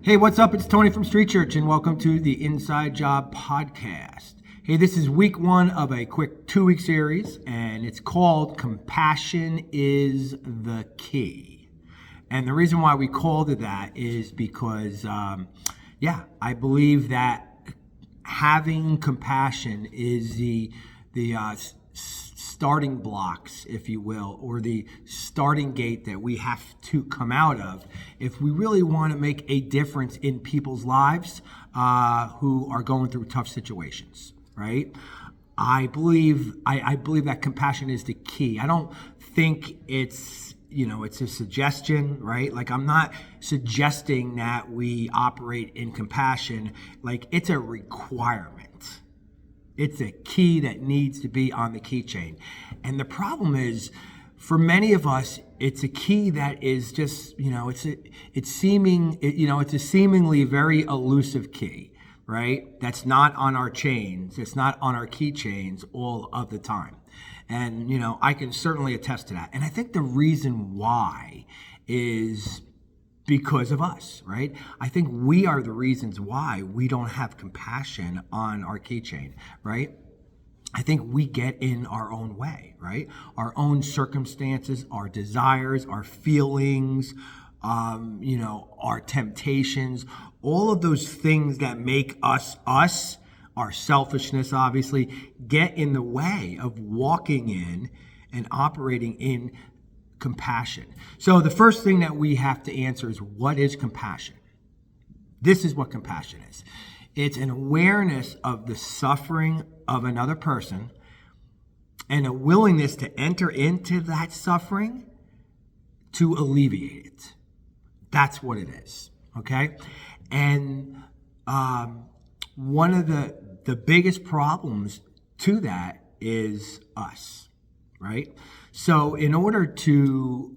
Hey, what's up? It's Tony from Street Church, and welcome to the Inside Job Podcast. Hey, this is week one of a quick 2-week series, and it's called Compassion is the Key. And the reason why we called it that is because, I believe that having compassion is the starting blocks, if you will, or the starting gate that we have to come out of if we really want to make a difference in people's lives who are going through tough situations, right? I believe that compassion is the key. I don't think it's a suggestion, right? Like, I'm not suggesting that we operate in compassion. Like, it's a requirement. It's a key that needs to be on the keychain. And the problem is, for many of us, it's a key that is just, it's a seemingly very elusive key, right? That's not on our chains. It's not on our keychains all of the time. And, I can certainly attest to that. And I think the reason why is because of us, right? I think we are the reasons why we don't have compassion on our keychain, right? I think we get in our own way, right? Our own circumstances, our desires, our feelings, our temptations, all of those things that make us, our selfishness, obviously, get in the way of walking in and operating in compassion. So the first thing that we have to answer is, what is compassion? This is what compassion is. It's an awareness of the suffering of another person and a willingness to enter into that suffering to alleviate it. That's what it is, okay? And one of the biggest problems to that is us, right? So in order to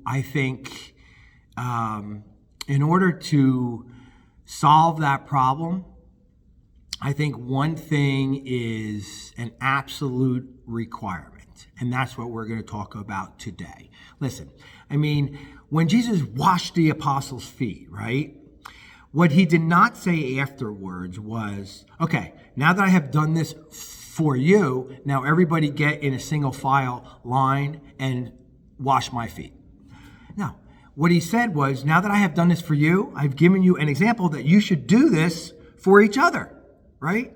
solve that problem, I think one thing is an absolute requirement, and that's what we're going to talk about today. Listen, when Jesus washed the apostles' feet, right? What he did not say afterwards was, okay, now that I have done this for you, now everybody get in a single file line and wash my feet. No, what he said was, now that I have done this for you, I've given you an example that you should do this for each other, right?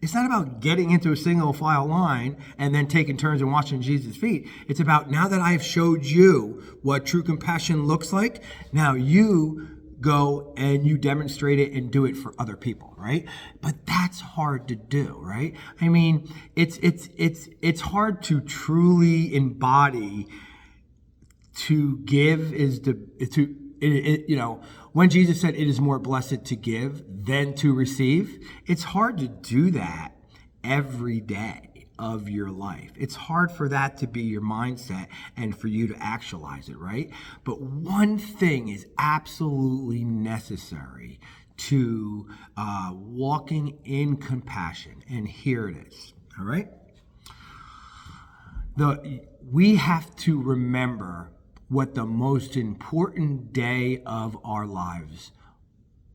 It's not about getting into a single file line and then taking turns and washing Jesus' feet. It's about, now that I've showed you what true compassion looks like, now you go and you demonstrate it and do it for other people, right? But that's hard to do, right? It's hard to truly embody. To give is when Jesus said it is more blessed to give than to receive, it's hard to do that every day of your life. It's hard for that to be your mindset and for you to actualize it, right? But one thing is absolutely necessary to walking in compassion, and here it is, all right? We have to remember what the most important day of our lives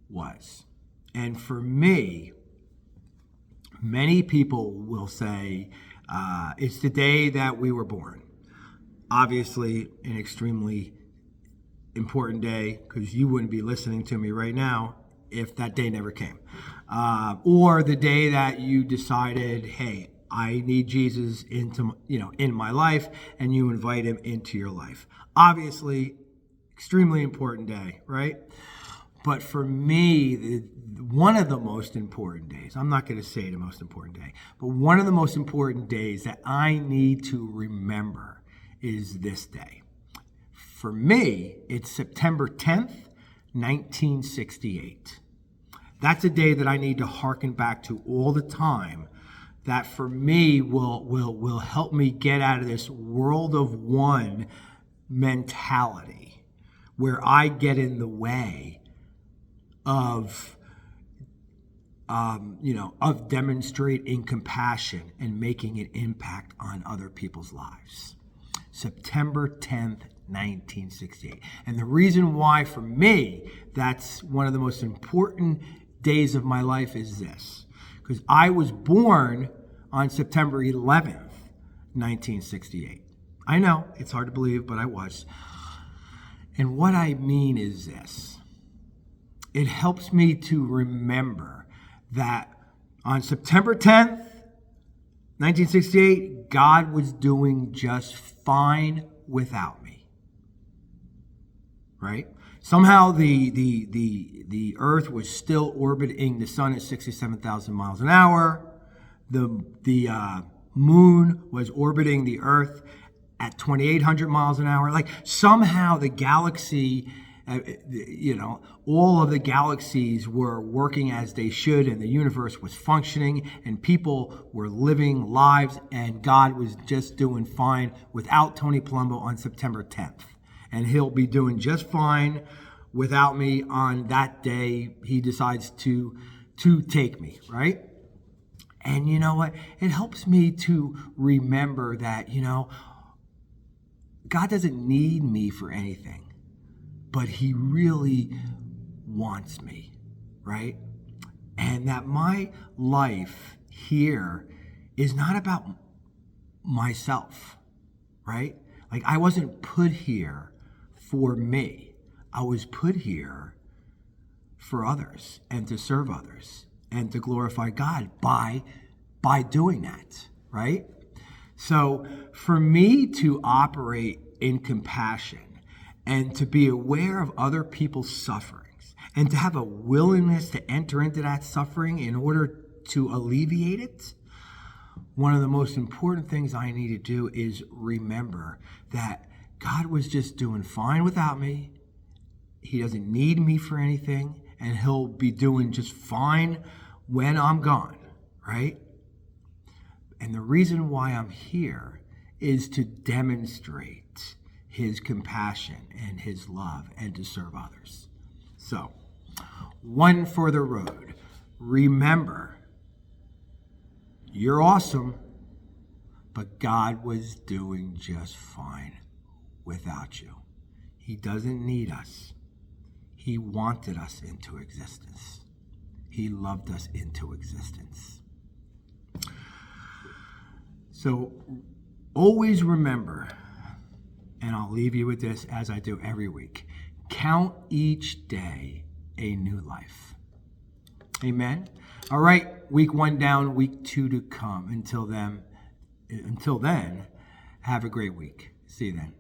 was. And for me, many people will say, it's the day that we were born. Obviously, an extremely important day, because you wouldn't be listening to me right now if that day never came. Or the day that you decided, hey, I need Jesus in my life, and you invite him into your life. Obviously, extremely important day, right? But for me, one of the most important days, I'm not going to say the most important day, but one of the most important days that I need to remember is this day. For me, it's September 10th, 1968. That's a day that I need to hearken back to all the time, that for me will help me get out of this world of one mentality where I get in the way of demonstrating compassion and making an impact on other people's lives. September 10th, 1968. And the reason why, for me, that's one of the most important days of my life is this. Because I was born on September 11th, 1968. I know, it's hard to believe, but I was. And what I mean is this. It helps me to remember that on September 10th, 1968, God was doing just fine without me. Right? Somehow the Earth was still orbiting the sun at 67,000 miles an hour. The moon was orbiting the Earth at 2,800 miles an hour. Like somehow the galaxy, all of the galaxies were working as they should, and the universe was functioning, and people were living lives, and God was just doing fine without Tony Palumbo on September 10th. And he'll be doing just fine without me on that day he decides to take me, right? And you know what? It helps me to remember that, God doesn't need me for anything, but he really wants me, right? And that my life here is not about myself, right? Like I wasn't put here for me. I was put here for others and to serve others and to glorify God by doing that, right? So for me to operate in compassion and to be aware of other people's sufferings and to have a willingness to enter into that suffering in order to alleviate it, one of the most important things I need to do is remember that God was just doing fine without me. He doesn't need me for anything, and he'll be doing just fine when I'm gone, right? And the reason why I'm here is to demonstrate his compassion and his love and to serve others. So, one for the road. Remember, you're awesome, but God was doing just fine without you. He doesn't need us. He wanted us into existence. He loved us into existence. So always remember, and I'll leave you with this as I do every week, count each day a new life. Amen? All right, week 1 down, week 2 to come. Until then, have a great week. See you then.